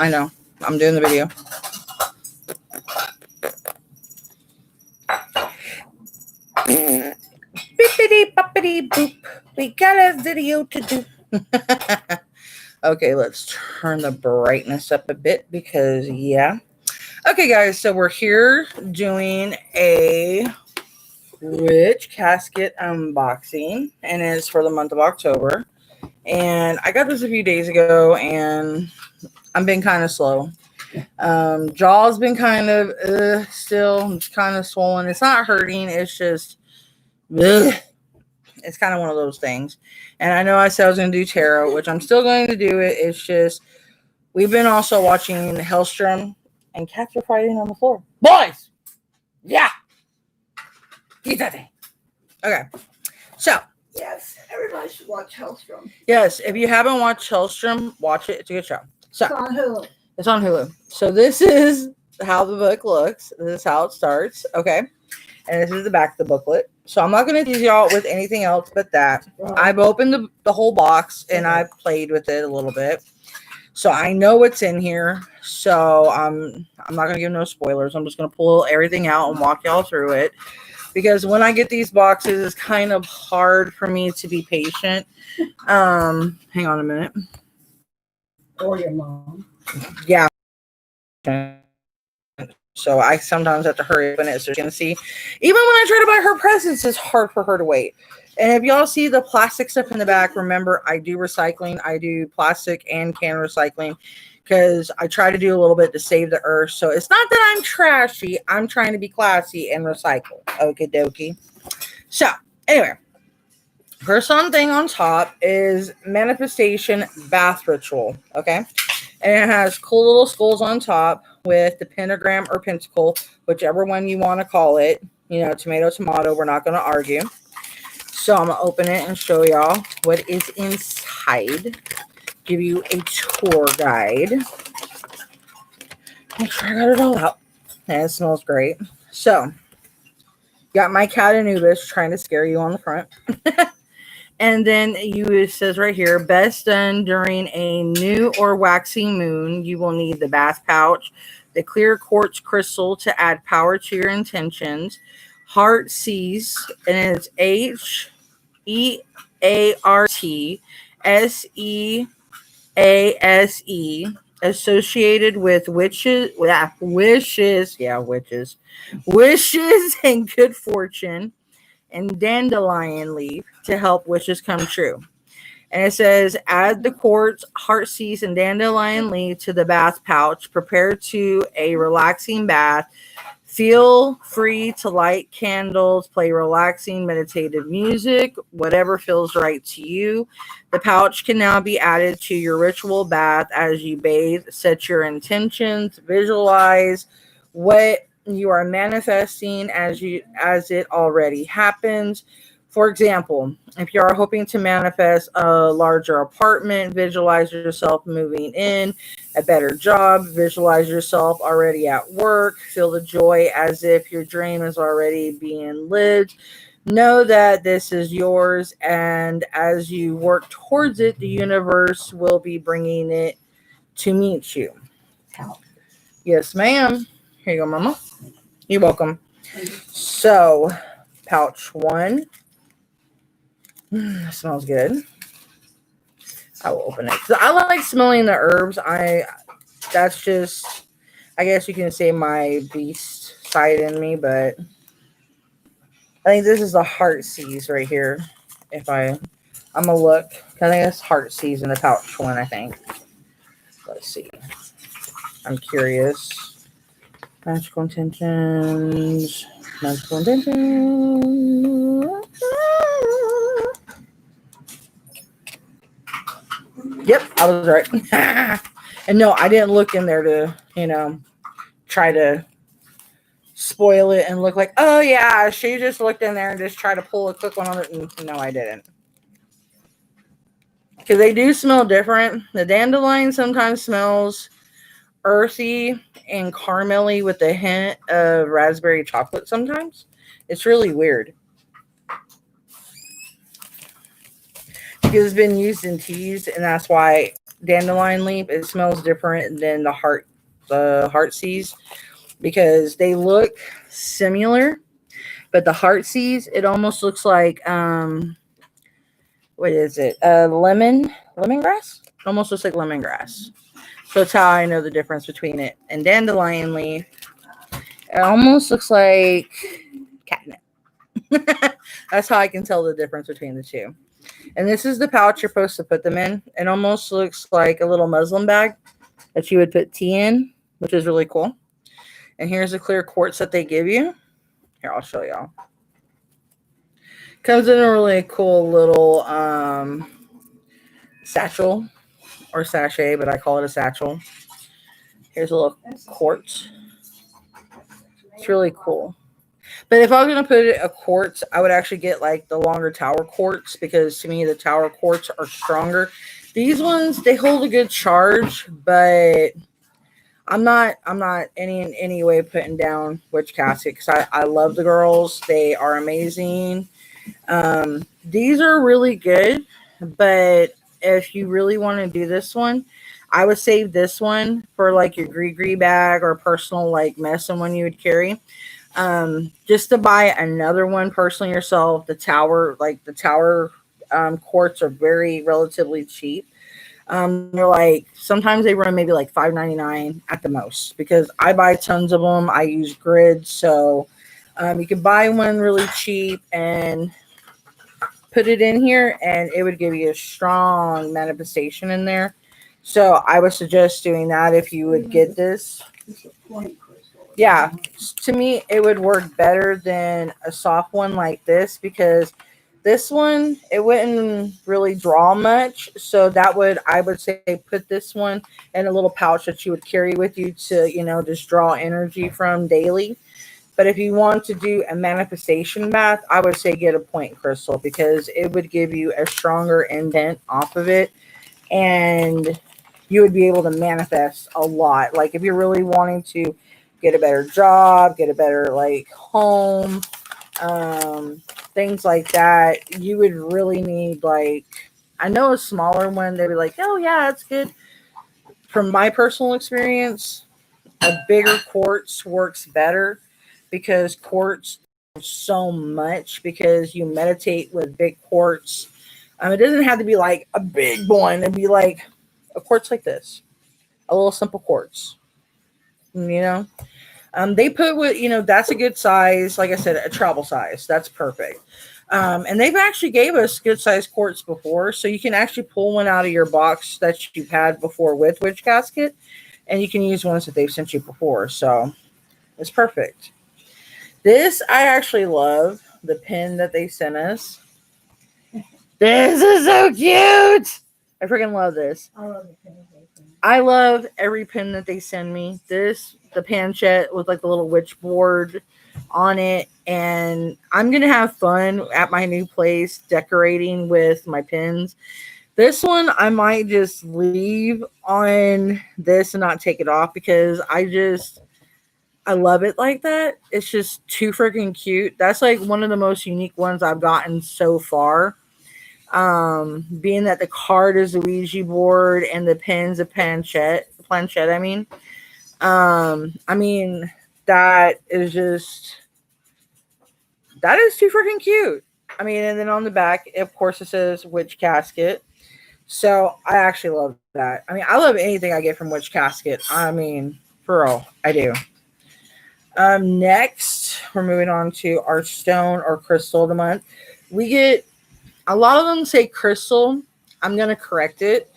I know. I'm doing the video. Bippity boppity boop. We got a video to do. Okay, let's turn the brightness up a bit because, yeah. Okay, guys, so we're here doing a Witch Casket unboxing, and it's for the month of October. And I got this a few days ago, and I've been kind of slow. Jaw's been kind of still kind of swollen. It's not hurting. It's just, it's kind of one of those things. And I know I said I was going to do tarot, which I'm still going to do it. It's just, we've been also watching Hellstrom, and cats are fighting on the floor. Boys! Yeah! Get that thing. Okay. So. Yes, everybody should watch Hellstrom. Yes, if you haven't watched Hellstrom, watch it. It's a good show. So, it's on Hulu. It's on Hulu. So this is how the book looks. This is how it starts. Okay. And this is the back of the booklet. So I'm not going to tease y'all with anything else but that. I've opened the whole box and I've played with it a little bit. So I know what's in here. So I'm not going to give no spoilers. I'm just going to pull everything out and walk y'all through it. Because when I get these boxes, it's kind of hard for me to be patient. Hang on a minute. Or your mom. Yeah. So I sometimes have to hurry up and it's just going to see. Even when I try to buy her presents, it's hard for her to wait. And if y'all see the plastic stuff in the back, remember, I do recycling. I do plastic and can recycling because I try to do a little bit to save the earth. So it's not that I'm trashy. I'm trying to be classy and recycle. Okie dokie. So anyway, first thing on top is Manifestation Bath Ritual. Okay. And it has cool little skulls on top with the pentagram or pentacle, whichever one you want to call it. You know, tomato, tomato. We're not going to argue. So I'm going to open it and show y'all what is inside. Give you a tour guide. Make sure I got it all out. And it smells great. So, got my cat Anubis trying to scare you on the front. And then it says right here, best done during a new or waxing moon. You will need the bath pouch, the clear quartz crystal to add power to your intentions, Heart Seas, and it's HEARTSEASE, associated with wishes and good fortune, and dandelion leaf to help wishes come true. And it says, add the quartz, heart seeds, and dandelion leaf to the bath pouch. Prepare to a relaxing bath. Feel free to light candles, play relaxing meditative music, whatever feels right to you. The pouch can now be added to your ritual bath as you bathe. Set your intentions, visualize what you are manifesting as it already happens. For example, if you are hoping to manifest a larger apartment, visualize yourself moving in, a better job, visualize yourself already at work, feel the joy as if your dream is already being lived. Know that this is yours, and as you work towards it, the universe will be bringing it to meet you. Yes, ma'am. Here you go, Mama. You're welcome. So, pouch 1. Smells good. I will open it. I like smelling the herbs. That's just, I guess you can say, my beast side in me, but I think this is the Heart Seas right here. I'm gonna look. I think it's Heart Seas in the pouch 1, I think. Let's see. I'm curious. Magical intentions. Magical intentions. Yep, I was right. And no, I didn't look in there to, try to spoil it and look like, oh yeah, she just looked in there and just tried to pull a quick one on it. And no, I didn't. Because they do smell different. The dandelion sometimes smells earthy and caramelly with a hint of raspberry chocolate sometimes. It's really weird. Because it's been used in teas, and that's why dandelion leaf, it smells different than the heart seas, because they look similar, but the heart seas, it almost looks like what is it? Lemongrass? Almost looks like lemongrass. So that's how I know the difference between it. And dandelion leaf, it almost looks like catnip. That's how I can tell the difference between the two. And this is the pouch you're supposed to put them in. It almost looks like a little muslin bag that you would put tea in, which is really cool. And here's the clear quartz that they give you. Here, I'll show y'all. Comes in a really cool little satchel or sachet, but I call it a satchel. Here's a little quartz. It's really cool. But if I was going to put it a quartz, I would actually get like the longer tower quartz, because to me the tower quartz are stronger. These ones, they hold a good charge, but I'm not in any way putting down Witch Casket, because I love the girls. They are amazing. These are really good, but if you really want to do this one, I would save this one for like your gree bag or personal like medicine one you would carry. Just to buy another one personally yourself. The tower quartz are very relatively cheap. They're like, sometimes they run maybe like $5.99 at the most, because I buy tons of them. I use grids, so you can buy one really cheap and put it in here, and it would give you a strong manifestation in there. So I would suggest doing that if you would get this. Yeah, to me, it would work better than a soft one like this, because this one, it wouldn't really draw much. So I would say put this one in a little pouch that you would carry with you to, just draw energy from daily. But if you want to do a manifestation bath, I would say get a point crystal, because it would give you a stronger indent off of it, and you would be able to manifest a lot. Like if you're really wanting to get a better job, get a better like home, things like that, you would really need like, I know a smaller one, they'd be like, oh yeah, it's good. From my personal experience, a bigger quartz works better, because quartz so much, because you meditate with big quartz. It doesn't have to be like a big one. It'd be like a quartz like this, a little simple quartz. They put with, that's a good size. Like I said, a travel size. That's perfect. And they've actually gave us good size quartz before, so you can actually pull one out of your box that you've had before with Witch Casket, and you can use ones that they've sent you before. So it's perfect. This, I actually love the pin that they sent us. This is so cute. I freaking love this. I love the pin. I love every pin that they send me. This, the panchet with like the little witch board on it. And I'm going to have fun at my new place decorating with my pins. This one, I might just leave on this and not take it off, because I love it like that. It's just too freaking cute. That's like one of the most unique ones I've gotten so far. Being that the card is a Ouija board and the pen's a planchette. That is too freaking cute. And then on the back, of course, it says Witch Casket. So I actually love that. I love anything I get from Witch Casket. For real, I do. Next, we're moving on to our stone or crystal of the month. We get, a lot of them say crystal. I'm going to correct it.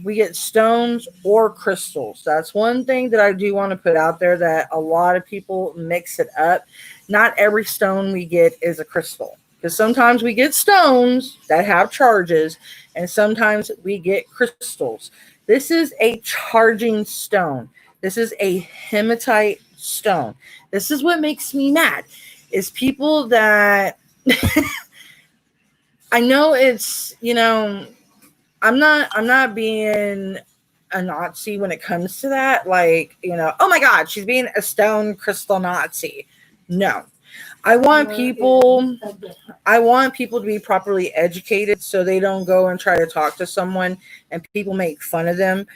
We get stones or crystals. That's one thing that I do want to put out there, that a lot of people mix it up. Not every stone we get is a crystal, because sometimes we get stones that have charges, and sometimes we get crystals. This is a charging stone. This is a hematite stone. This is what makes me mad, is people that I know it's, I'm not being a Nazi when it comes to that. Like, oh my God, she's being a stone crystal Nazi. No. I want people I want people to be properly educated so they don't go and try to talk to someone and people make fun of them,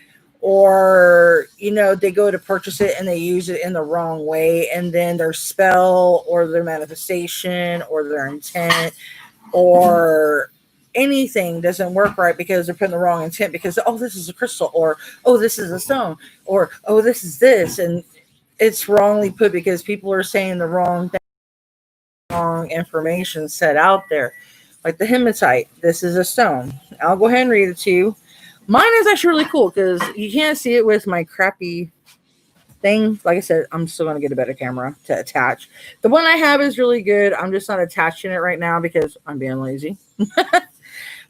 or they go to purchase it and they use it in the wrong way, and then their spell or their manifestation or their intent or anything doesn't work right because they're putting the wrong intent, because oh, this is a crystal, or oh, this is a stone, or oh, this is this, and it's wrongly put because people are saying the wrong thing, wrong information set out there. Like the hematite, this is a stone. I'll go ahead and read it to you. Mine is actually really cool because you can't see it with my crappy thing. Like I said, I'm still going to get a better camera to attach. The one I have is really good. I'm just not attaching it right now because I'm being lazy.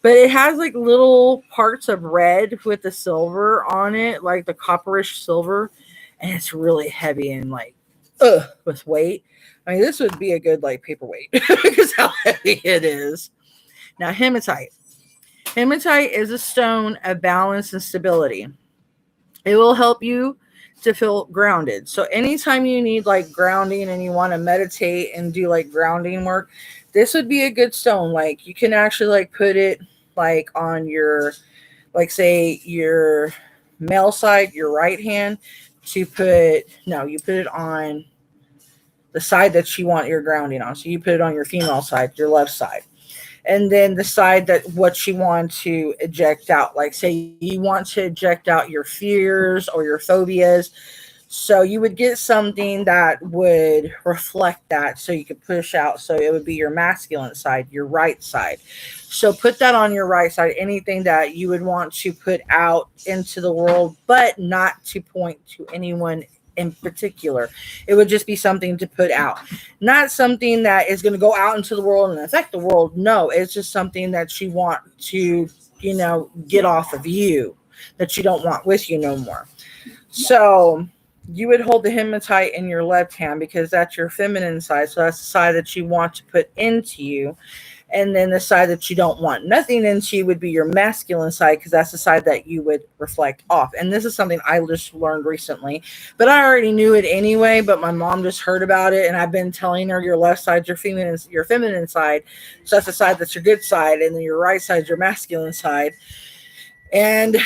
But it has like little parts of red with the silver on it, like the copperish silver. And it's really heavy and like, with weight. I mean, this would be a good like paperweight because how heavy it is. Now, hematite. Hematite is a stone of balance and stability. It will help you to feel grounded. So anytime you need like grounding and you want to meditate and do like grounding work, this would be a good stone. Like you can actually like put it like on your, like say your male side, your right hand, you put it on the side that you want your grounding on. So you put it on your female side, your left side. And then the side that what you want to eject out. Like say you want to eject out your fears or your phobias. So you would get something that would reflect that so you could push out. So it would be your masculine side, your right side. So put that on your right side, anything that you would want to put out into the world, but not to point to anyone in particular. It would just be something to put out, not something that is going to go out into the world and affect the world. No, it's just something that you want to, get off of you, that you don't want with you no more. So you would hold the hematite in your left hand because that's your feminine side. So that's the side that you want to put into you. And then the side that you don't want nothing into you would be your masculine side, because that's the side that you would reflect off. And this is something I just learned recently, but I already knew it anyway. But my mom just heard about it, and I've been telling her your left side's your feminine side. So that's the side that's your good side, and then your right side's your masculine side. And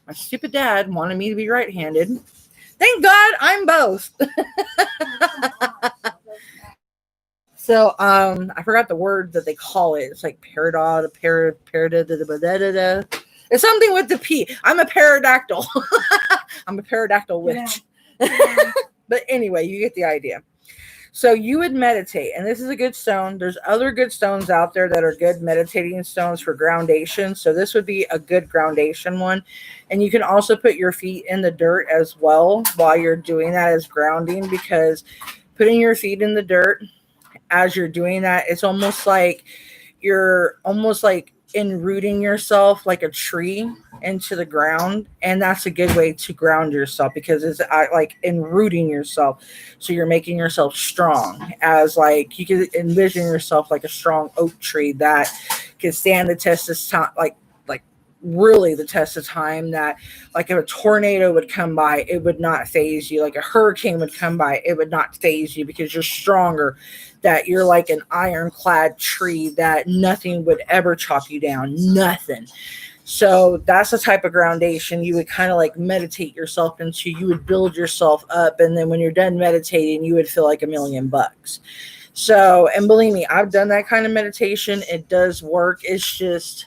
my stupid dad wanted me to be right-handed. Thank God I'm both. So I forgot the word that they call it. It's like paradot, it's something with the P. I'm a pterodactyl. I'm a pterodactyl witch. Yeah. But anyway, you get the idea. So you would meditate, and this is a good stone. There's other good stones out there that are good meditating stones for groundation. So this would be a good groundation one. And you can also put your feet in the dirt as well while you're doing that as grounding, because putting your feet in the dirt as you're doing that, it's almost like you're almost like enrooting yourself like a tree into the ground. And that's a good way to ground yourself, because it's like enrooting yourself. So you're making yourself strong, as like you could envision yourself like a strong oak tree that can stand the test of time, like really the test of time, that like if a tornado would come by, it would not faze you. Like a hurricane would come by, it would not faze you, because you're stronger, that you're like an ironclad tree that nothing would ever chop you down, nothing. So that's the type of groundation you would kind of like meditate yourself into. You would build yourself up, and then when you're done meditating, you would feel like $1,000,000. So, and believe me, I've done that kind of meditation. It does work. It's just,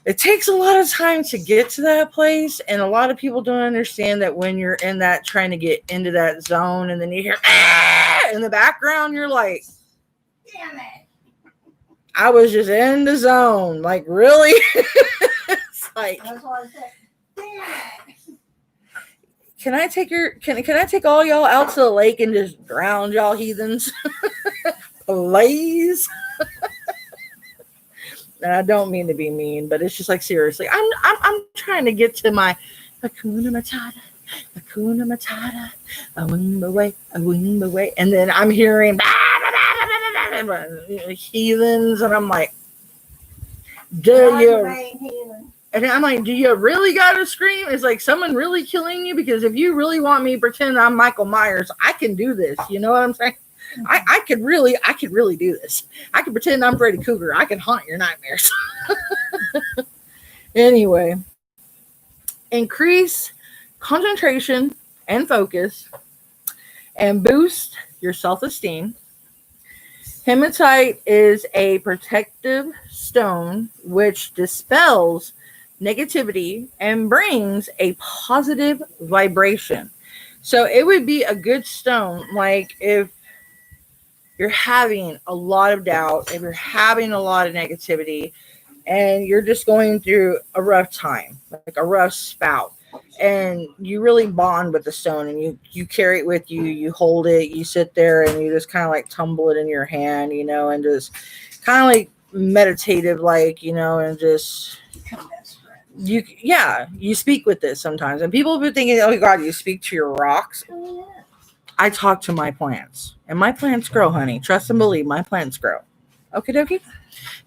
it takes a lot of time to get to that place, and a lot of people don't understand that when you're in that, trying to get into that zone, and then you hear in the background, you're like, damn it, I was just in the zone. Like, really? It's like, that's what I said. Damn it. Can I take all y'all out to the lake and just drown y'all heathens? Please. And I don't mean to be mean, but it's just like, seriously, I'm trying to get to my Hakuna Matata, a wing away, and then I'm hearing heathens, and I'm like, do you really gotta scream? It's like someone really killing you, because if you really want me to pretend I'm Michael Myers, I can do this. You know what I'm saying? I could really do this. I could pretend I'm Freddy Cougar. I can haunt your nightmares. Anyway, increase concentration and focus and boost your self-esteem. Hematite is a protective stone which dispels negativity and brings a positive vibration. So it would be a good stone, like if you're having a lot of doubt, if you're having a lot of negativity, and you're just going through a rough time, like a rough spout, and you really bond with the stone, and you carry it with you, you hold it, you sit there, and you just kind of like tumble it in your hand, and just kind of like meditative, like, and just you speak with this sometimes, and people have been thinking, oh God, you speak to your rocks. I talk to my plants, and my plants grow, honey. Trust and believe, my plants grow. Okie dokie.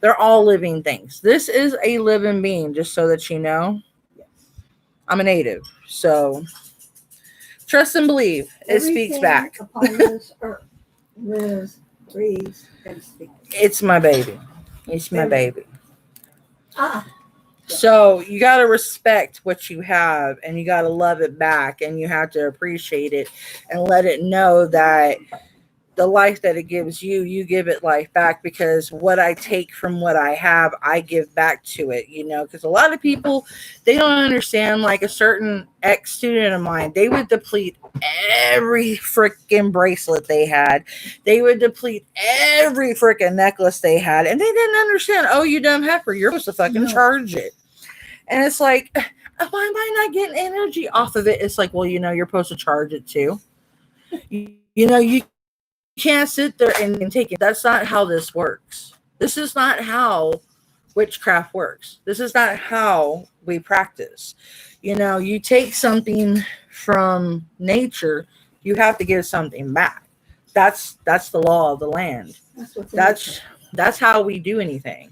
They're all living things. This is a living being, just so that you know. I'm a native, so trust and believe. It speaks back. Upon this earth lives, breathes, and speaks. It's my baby. It's my baby. Ah. So you got to respect what you have, and you got to love it back, and you have to appreciate it and let it know that the life that it gives you, you give it life back, because what I take from what I have, I give back to it, because a lot of people, they don't understand. Like a certain ex-student of mine, they would deplete every freaking bracelet they had. They would deplete every freaking necklace they had, and they didn't understand. Oh, you dumb heifer, you're supposed to fucking charge it. And it's like, why am I not getting energy off of it? It's like, well, you're supposed to charge it too. You can't sit there and take it. That's not how this works. This is not how witchcraft works. This is not how we practice. You take something from nature, you have to give something back. That's the law of the land. That's how we do anything.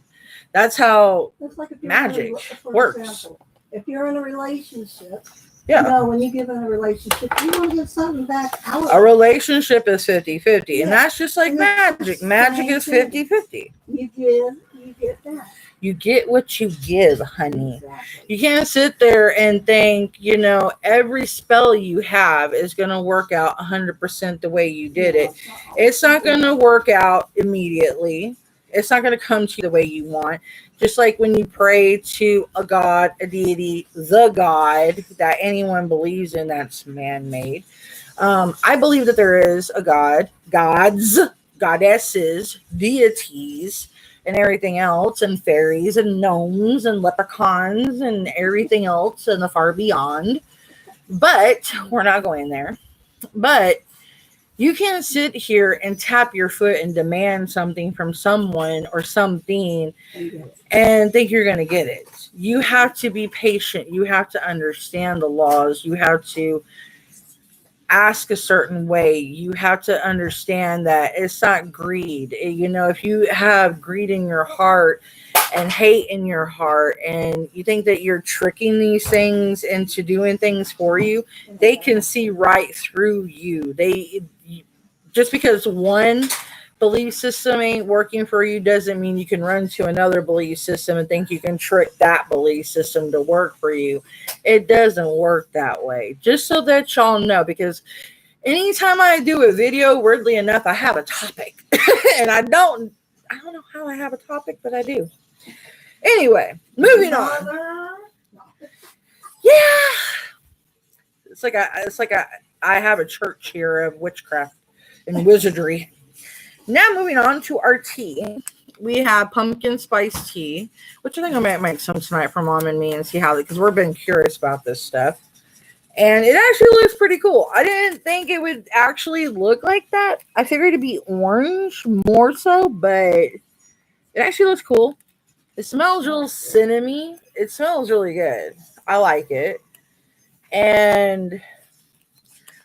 That's how magic works. Example, if you're in a relationship, yeah. When you give in a relationship, you want to get something back out. A relationship is 50-50. And that's just like magic. Magic is 50-50. You give, you get that. You get what you give, honey. Exactly. You can't sit there and think, every spell you have is going to work out 100% the way you did it. It's not going to work out immediately. It's not going to come to you the way you want. Just like when you pray to a god, a deity, the God that anyone believes in, that's man-made. I believe that there is a God, gods, goddesses, deities, and everything else, and fairies and gnomes and leprechauns and everything else and the far beyond. But we're not going there. But you can't sit here and tap your foot and demand something from someone or something and think you're going to get it. You have to be patient. You have to understand the laws. You have to ask a certain way. You have to understand that it's not greed. If you have greed in your heart and hate in your heart, and you think that you're tricking these things into doing things for you, they can see right through you. Just because one belief system ain't working for you doesn't mean you can run to another belief system and think you can trick that belief system to work for you. It doesn't work that way. Just so that y'all know, because anytime I do a video, weirdly enough, I have a topic. And I don't know how I have a topic, but I do. Anyway, moving on. Yeah. It's like I have a church here of witchcraft and wizardry. Now moving on to our tea. We have pumpkin spice tea, which I think I might make some tonight for Mom and me and see how, because we've been curious about this stuff. And it actually looks pretty cool. I didn't think it would actually look like that. I figured it'd be orange more so, but it actually looks cool. It smells real cinnamony. It smells really good. I like it. And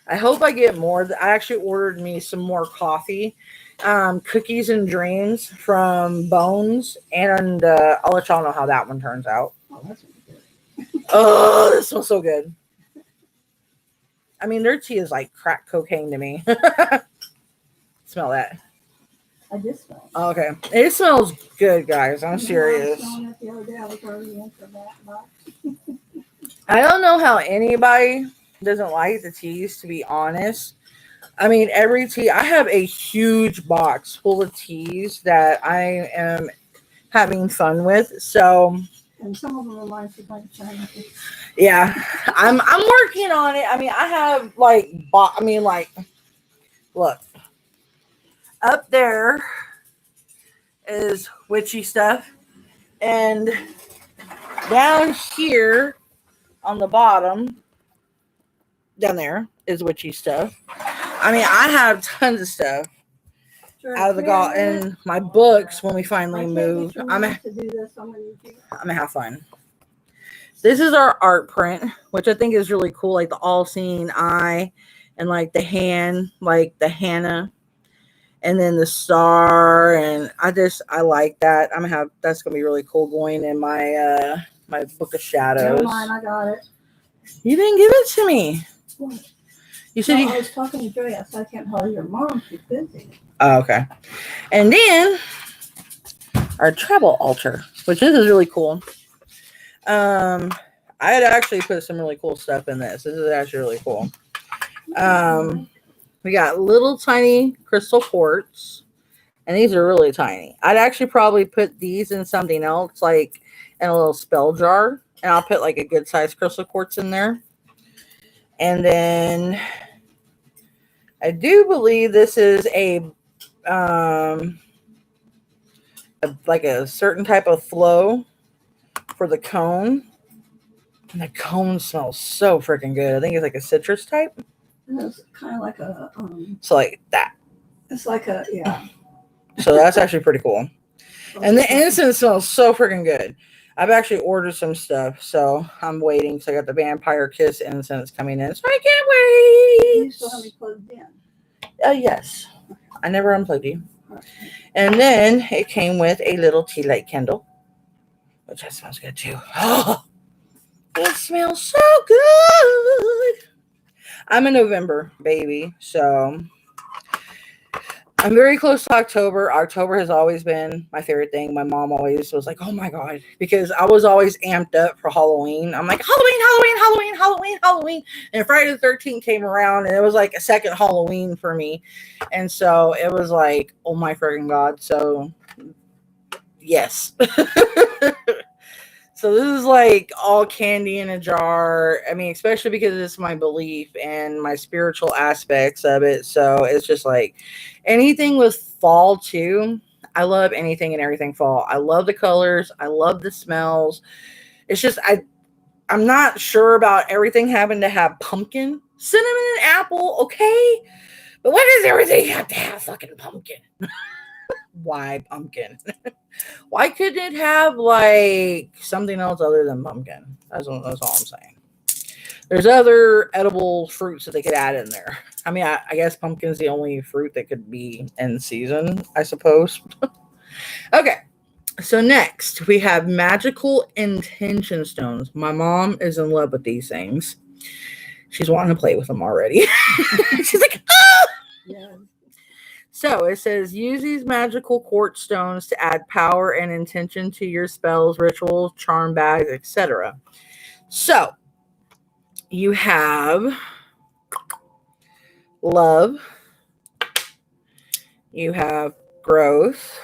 I hope I get more. I actually ordered me some more coffee. Cookies and Dreams from Bones. And I'll let y'all know how that one turns out. Oh, that's really good. Oh, this smells so good. I mean, their tea is like crack cocaine to me. It smell that? I did smell it. Okay. It smells good, guys. I'm serious. I was smelling it the other day. I was already in for that box. I don't know how anybody doesn't like the teas, to be honest. I mean, every tea, I have a huge box full of teas that I am having fun with. So, And some of them remind me like China. yeah, I'm working on it. I mean, I have like, look, up there is witchy stuff, and down here on the bottom, down there is witchy stuff. I mean, I have tons of stuff out of the and my books when we finally move. I'm gonna have fun. This is our art print, which I think is really cool, like the all-seeing eye and like the hand, like the Hannah, and then the star, and I like that. That's gonna be really cool going in my my book of shadows. Never mind, I got it. You didn't give it to me. What? You said I was talking to Joy, so I can't hold your mom. She's busy. Oh, okay. And then our travel altar, which this is really cool. I had actually put some really cool stuff in this. This is actually really cool. We got little tiny crystal quartz, and these are really tiny. I'd actually probably put these in something else, like in a little spell jar, and I'll put like a good sized crystal quartz in there. And then I do believe this is like a certain type of flow for the cone. And the cone smells so freaking good. I think it's like a citrus type. It's kind of like a so like that. It's like a So that's actually pretty cool. And the incense smells so freaking good. I've actually ordered some stuff, so I'm waiting. So I got the Vampire Kiss incense coming in, so I can't wait. You still have me plugged in? Yes. I never unplugged you. And then it came with a little tea light candle, which that smells good too. Oh, it smells so good. I'm a November baby, so I'm very close to October. October has always been my favorite thing. My mom always was like, oh my God, because I was always amped up for Halloween. I'm like, Halloween. And Friday the 13th came around, and it was like a second Halloween for me. And so it was like, oh my freaking God. So, yes. So this is like all candy in a jar. I mean, especially because it's my belief and my spiritual aspects of it. So it's just like anything with fall too. I love anything and everything fall. I love the colors. I love the smells. It's just I'm not sure about everything having to have pumpkin, cinnamon, and apple. Okay, but why does everything have to have fucking pumpkin? Why pumpkin? Why couldn't it have like something else other than pumpkin? That's all I'm saying. There's other edible fruits that they could add in there. I mean, I guess pumpkin's the only fruit that could be in season, I suppose. Okay, so next we have magical intention stones. My mom is in love with these things. She's wanting to play with them already. She's like, ah! Yeah. So it says, use these magical quartz stones to add power and intention to your spells, rituals, charm bags, etc. So you have love, you have growth.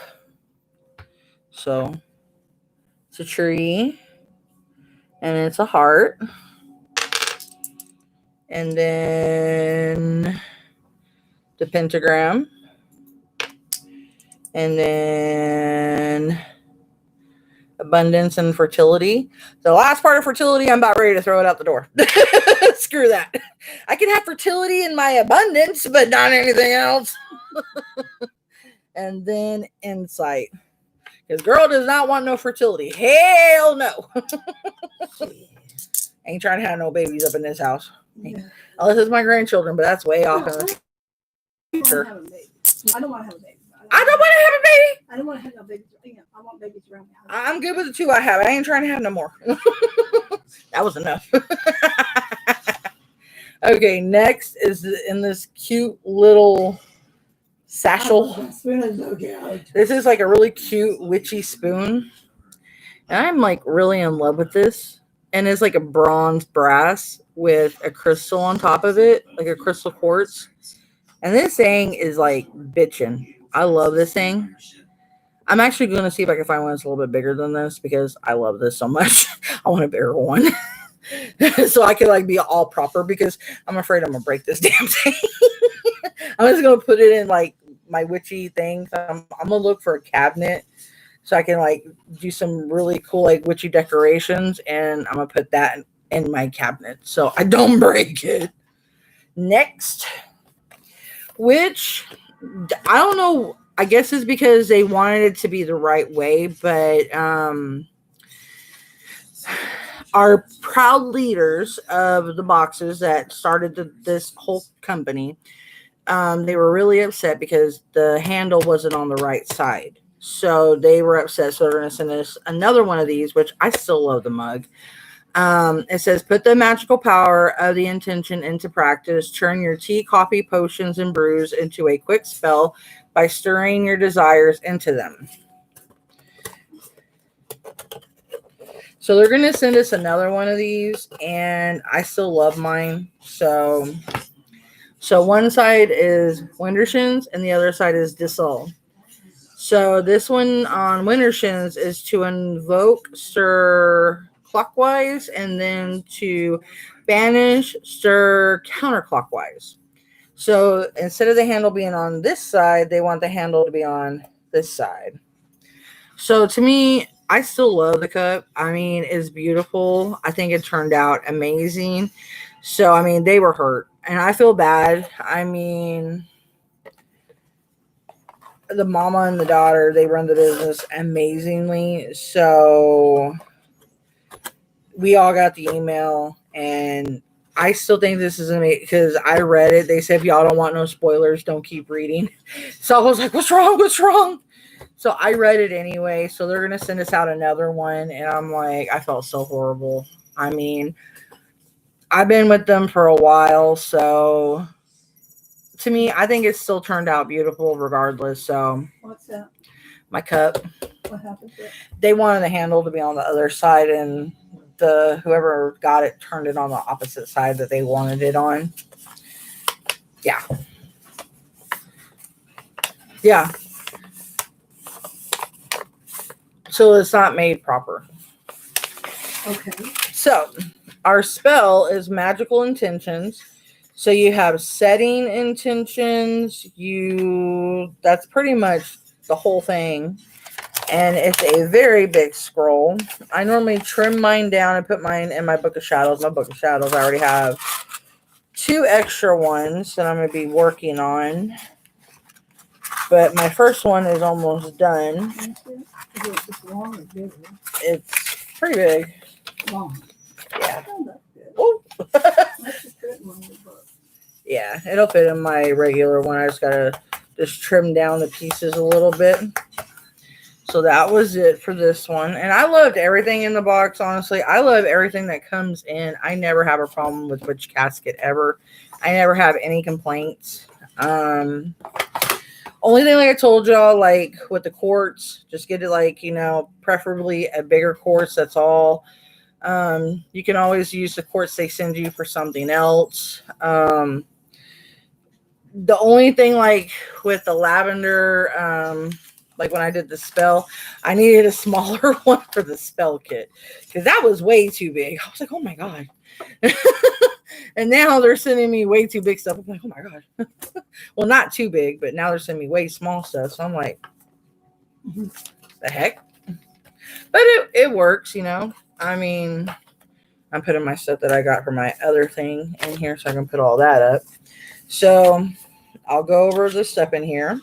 So it's a tree and it's a heart. And then the pentagram. And then abundance and fertility. The last part of fertility, I'm about ready to throw it out the door. Screw that. I can have fertility in my abundance, but not anything else. And then insight. Because girl does not want no fertility. Hell no. Ain't trying to have no babies up in this house. Yeah. Unless it's my grandchildren, but that's way off in the future. I don't want to have a baby. I don't want to have a baby. I don't want to have no babies. I want babies around me. I'm good with the two I have. I ain't trying to have no more. That was enough. Okay, next is in this cute little satchel. Spoon is okay. This is like a really cute witchy spoon. And I'm like really in love with this. And it's like a bronze brass with a crystal on top of it, like a crystal quartz. And this thing is like bitchin'. I love this thing. I'm actually going to see if I can find one that's a little bit bigger than this because I love this so much. I want a bigger one. So I can like be all proper because I'm afraid I'm going to break this damn thing. I'm just going to put it in like my witchy thing. I'm going to look for a cabinet so I can like do some really cool like witchy decorations, and I'm gonna put that in my cabinet so I don't break it. Next, which I don't know, I guess it's because they wanted it to be the right way, but our proud leaders of the boxes that started this whole company, they were really upset because the handle wasn't on the right side. So they were upset. So they're going to send us another one of these, which I still love the mug. It says, put the magical power of the intention into practice. Turn your tea, coffee, potions, and brews into a quick spell by stirring your desires into them. So they're going to send us another one of these, and I still love mine. So one side is Wintershins, and the other side is Dissolve. So this one on Wintershins is to invoke, stir clockwise, and then to banish, stir counterclockwise. So instead of the handle being on this side, they want the handle to be on this side. So to me, I still love the cup. I mean, it's beautiful. I think it turned out amazing. So, I mean, they were hurt. And I feel bad. I mean, the mama and the daughter, they run the business amazingly. So we all got the email, and I still think this is amazing because I read it. They said, if y'all don't want no spoilers, don't keep reading. So I was like, what's wrong? What's wrong? So I read it anyway. So they're going to send us out another one. And I'm like, I felt so horrible. I mean, I've been with them for a while. So to me, I think it still turned out beautiful regardless. So What's that? My cup. What happened to it? They wanted the handle to be on the other side, and whoever got it turned it on the opposite side that they wanted it on. Yeah. Yeah. So it's not made proper. Okay. So our spell is magical intentions. So you have setting intentions. That's pretty much the whole thing. And it's a very big scroll. I normally trim mine down and put mine in my Book of Shadows. My Book of Shadows, I already have 2 extra ones that I'm going to be working on. But my first one is almost done. Is it just long or big? It's pretty big. Long. Yeah. Oh, that's good. Oh. That's just good one in the book. Yeah, it'll fit in my regular one. I just got to just trim down the pieces a little bit. So that was it for this one. And I loved everything in the box, honestly. I love everything that comes in. I never have a problem with Witch Casket ever. I never have any complaints. Only thing, like I told y'all, like with the quartz, just get it like, preferably a bigger quartz. That's all. You can always use the quartz they send you for something else. The only thing, like with the lavender, like when I did the spell, I needed a smaller one for the spell kit because that was way too big. I was like, oh my God. And now they're sending me way too big stuff. I'm like, oh my God. Well, not too big, but now they're sending me way small stuff. So I'm like, the heck? But it works, I mean, I'm putting my stuff that I got for my other thing in here so I can put all that up. So I'll go over the stuff in here.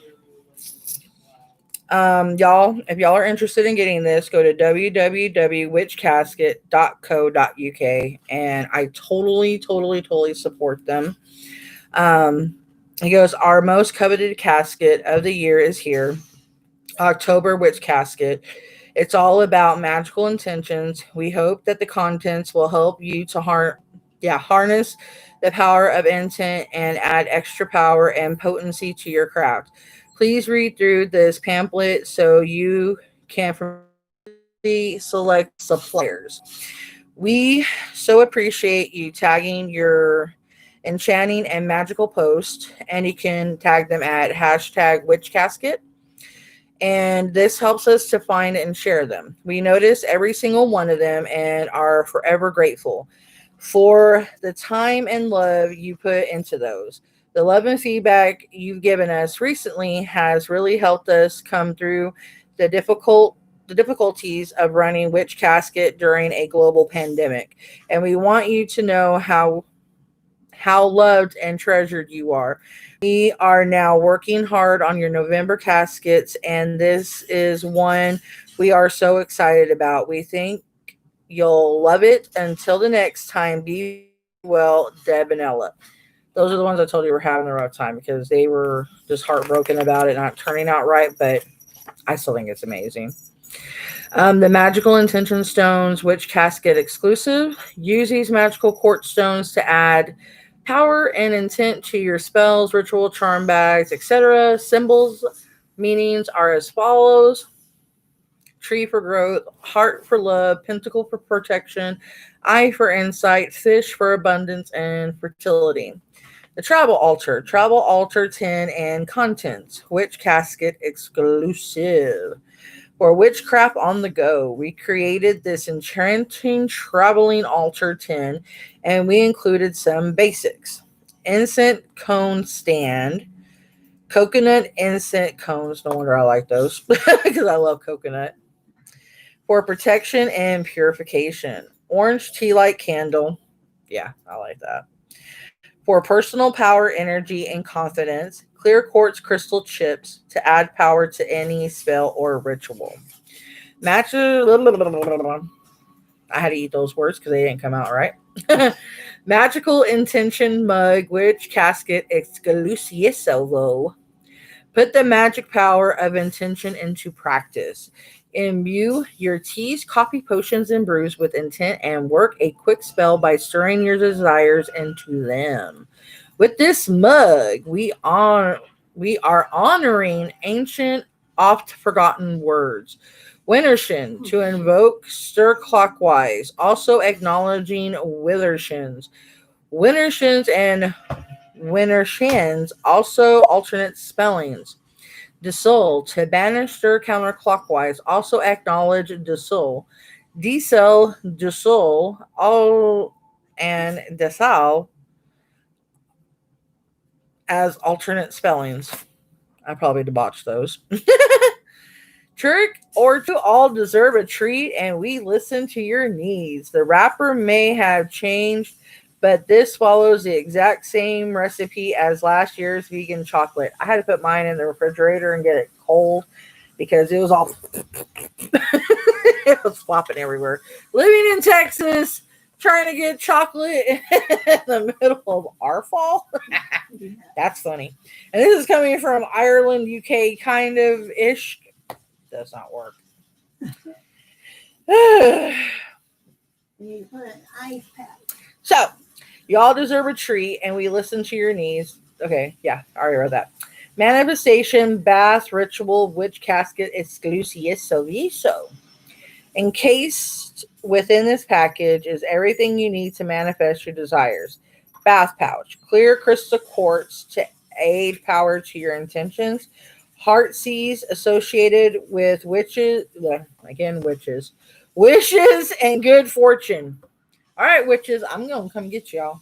Y'all, if y'all are interested in getting this, go to www.witchcasket.co.uk, and I totally support them. He goes, our most coveted casket of the year is here. October Witch Casket. It's all about magical intentions. We hope that the contents will help you to harness the power of intent and add extra power and potency to your craft. Please read through this pamphlet so you can select suppliers. We so appreciate you tagging your enchanting and magical post, and you can tag them at hashtag witch casket, and this helps us to find and share them. We notice every single one of them and are forever grateful for the time and love you put into those. The love and feedback you've given us recently has really helped us come through the difficulties of running Witch Casket during a global pandemic. And we want you to know how loved and treasured you are. We are now working hard on your November caskets, and this is one we are so excited about. We think you'll love it. Until the next time, be well, Deb and Ella. Those are the ones I told you were having a rough time because they were just heartbroken about it not turning out right, but I still think it's amazing. The magical intention stones, which casket exclusive. Use these magical quartz stones to add power and intent to your spells, ritual charm bags, etc. Symbols meanings are as follows: tree for growth, heart for love, pentacle for protection, eye for insight, fish for abundance and fertility. The travel altar 10 and contents, witch casket exclusive. For witchcraft on the go, we created this enchanting traveling altar tin, and we included some basics: incense cone stand, coconut incense cones. No wonder I like those because I love coconut. For protection and purification, orange tea light candle. Yeah, I like that. For personal power, energy, and confidence, clear quartz crystal chips to add power to any spell or ritual. Matches. I had to eat those words because they didn't come out right. Magical intention mug, which casket exclusivo. Put the magic power of intention into practice. Imbue your teas, coffee, potions, and brews with intent and work a quick spell by stirring your desires into them. With this mug, we are honoring ancient, oft forgotten words. Wintershin to invoke stir clockwise, also acknowledging Withershins. Wintershins and Wintershins also alternate spellings. Desul to banish stir counterclockwise, also acknowledge Desul. Decel, Desul, all and Desal as alternate spellings. I probably debauched those. Trick or two all deserve a treat, and we listen to your needs. The wrapper may have changed, but this follows the exact same recipe as last year's vegan chocolate. I had to put mine in the refrigerator and get it cold because it was all it was flopping everywhere. Living in Texas, trying to get chocolate in the middle of our fall. That's funny. And this is coming from Ireland, UK, kind of ish. Does not work. You put an ice pack. So, y'all deserve a treat, and we listen to your needs. Okay, yeah, I already read that. Manifestation, bath, ritual, witch casket, exclusivo. Encased within this package is everything you need to manifest your desires. Bath pouch, clear crystal quartz to aid power to your intentions. Heart seas associated with witches, again, witches, wishes and good fortune. All right, witches, I'm going to come get y'all.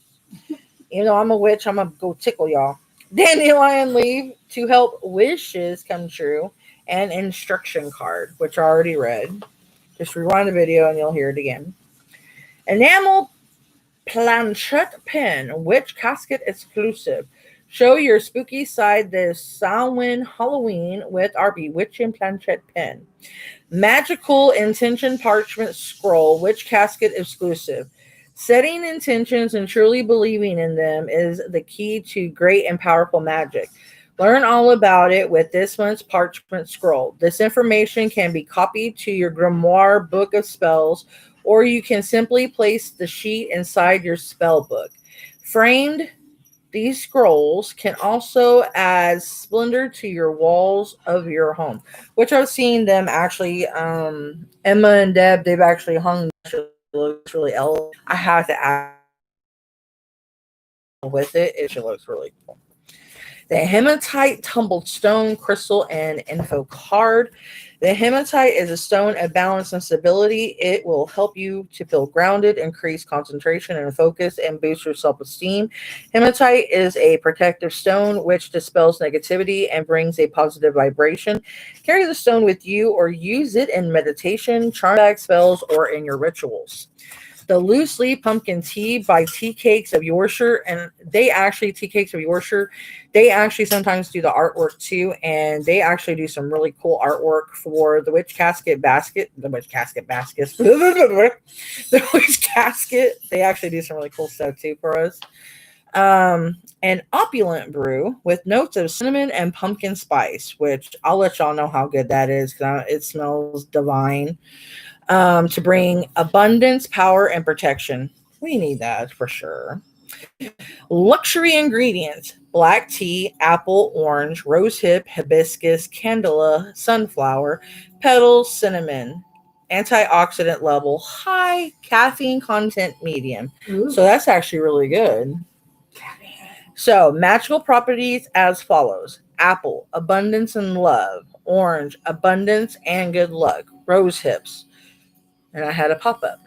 Even though I'm a witch, I'm going to go tickle y'all. Dandelion leaf to help wishes come true. And instruction card, which I already read. Just rewind the video and you'll hear it again. Enamel planchette pen, witch casket exclusive. Show your spooky side this Samhain Halloween with our Bewitching Planchette pen. Magical intention parchment scroll, witch casket exclusive. Setting intentions and truly believing in them is the key to great and powerful magic. Learn all about it with this month's parchment scroll. This information can be copied to your grimoire book of spells, or you can simply place the sheet inside your spell book. Framed, these scrolls can also add splendor to your walls of your home, which I've seen them actually. Emma and Deb, they've actually hung. It looks really elegant. I have to add with it. It just looks really cool. The Hematite tumbled stone, crystal, and info card. The Hematite is a stone of balance and stability. It will help you to feel grounded, increase concentration and focus, and boost your self esteem. Hematite is a protective stone which dispels negativity and brings a positive vibration. Carry the stone with you or use it in meditation, charm bag spells, or in your rituals. The loose leaf pumpkin tea by Tea Cakes of Yorkshire, and they actually Tea Cakes of Yorkshire, they actually sometimes do the artwork too, and they actually do some really cool artwork for the witch casket basket, the witch casket baskets, the witch casket. They actually do some really cool stuff too for us. An opulent brew with notes of cinnamon and pumpkin spice, which I'll let y'all know how good that is because it smells divine. To bring abundance, power, and protection. We need that for sure. Luxury ingredients: black tea, apple, orange, rosehip, hibiscus, candela, sunflower, petals, cinnamon. Antioxidant level high, caffeine content medium. Ooh. So that's actually really good. So, magical properties as follows: apple, abundance and love; orange, abundance and good luck; rose hips, and I had a pop up.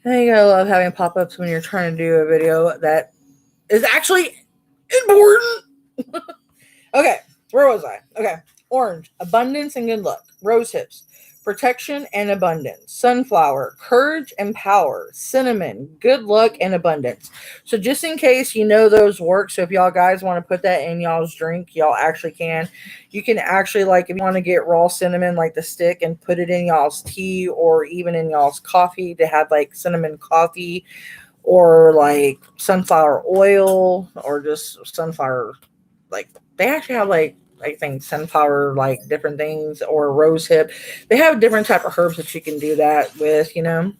And you gotta love having pop ups when you're trying to do a video that is actually important. Okay, where was I? Okay, orange, abundance and good luck; rose hips, protection and abundance; sunflower, courage and power; cinnamon, good luck and abundance. So just in case you know those work, so if y'all guys want to put that in y'all's drink, y'all actually can. You can actually, like, if you want to get raw cinnamon, like the stick, and put it in y'all's tea or even in y'all's coffee to have like cinnamon coffee, or like sunflower oil, or just sunflower, like they actually have like I think sunflower, like different things, or rose hip. They have different type of herbs that you can do that with, you know.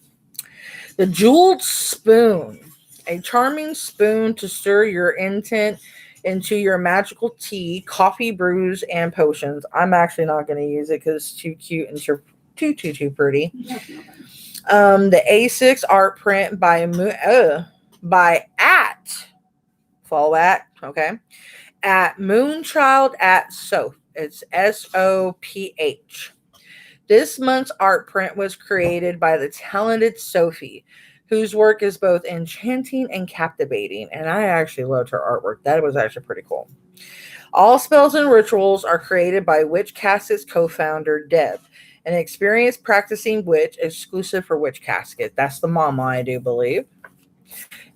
The jeweled spoon, a charming spoon to stir your intent into your magical tea, coffee, brews, and potions. I'm actually not going to use it because it's too cute and too pretty. The A6 art print by at follow at okay at Moonchild at Soph. It's SOPH. This month's art print was created by the talented Sophie, whose work is both enchanting and captivating. And I actually loved her artwork. That was actually pretty cool. All spells and rituals are created by Witch Casket's co-founder, Deb, an experienced practicing witch exclusive for Witch Casket. That's the mama, I do believe.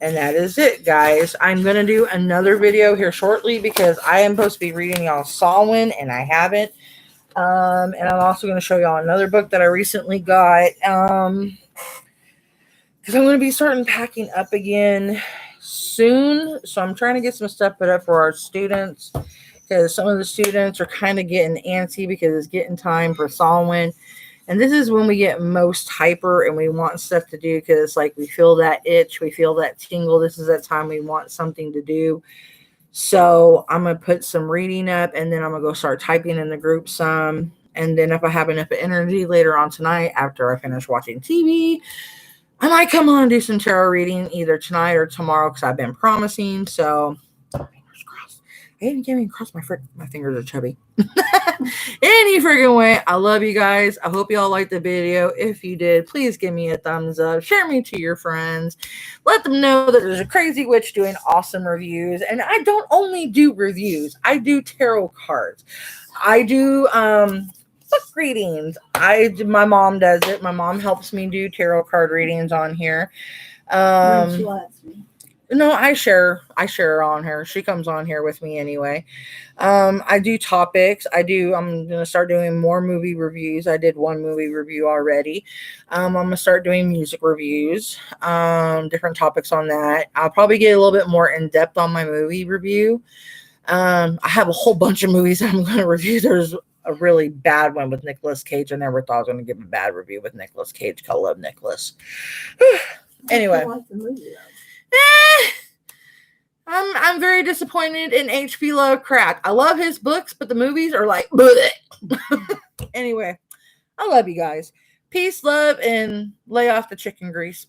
And that is it, guys. I'm going to do another video here shortly because I am supposed to be reading y'all Samhain, and I haven't. And I'm also going to show y'all another book that I recently got. Because I'm going to be starting packing up again soon. So I'm trying to get some stuff put up for our students. Because some of the students are kind of getting antsy because it's getting time for Samhain. And this is when we get most hyper and we want stuff to do because, like, we feel that itch, we feel that tingle. This is that time we want something to do. So I'm going to put some reading up, and then I'm going to go start typing in the group some. And then if I have enough energy later on tonight after I finish watching TV, I might come on and do some tarot reading either tonight or tomorrow because I've been promising. So fingers crossed. I can't even cross my fingers are chubby. Any freaking way, I love you guys. I hope y'all liked the video. If you did, please give me a thumbs up. Share me to your friends. Let them know that there's a crazy witch doing awesome reviews. And I don't only do reviews. I do tarot cards. I do book readings. My mom does it. My mom helps me do tarot card readings on here. When she lets me. No, I share on her. She comes on here with me anyway. I do topics. I'm gonna start doing more movie reviews. I did one movie review already. I'm gonna start doing music reviews. Different topics on that. I'll probably get a little bit more in depth on my movie review. I have a whole bunch of movies I'm gonna review. There's a really bad one with Nicolas Cage. I never thought I was gonna give a bad review with Nicolas Cage. I love Nicolas. Anyway. I like the movie, though. I'm very disappointed in H.P. Lovecraft. I love his books, but the movies are like bleh. Anyway, I love you guys. Peace, love, and lay off the chicken grease.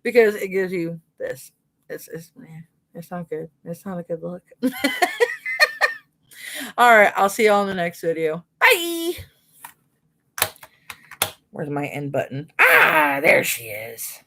Because it gives you this. It's not good. It's not a good look. All right, I'll see y'all in the next video. Bye. Where's my end button? Ah, there she is.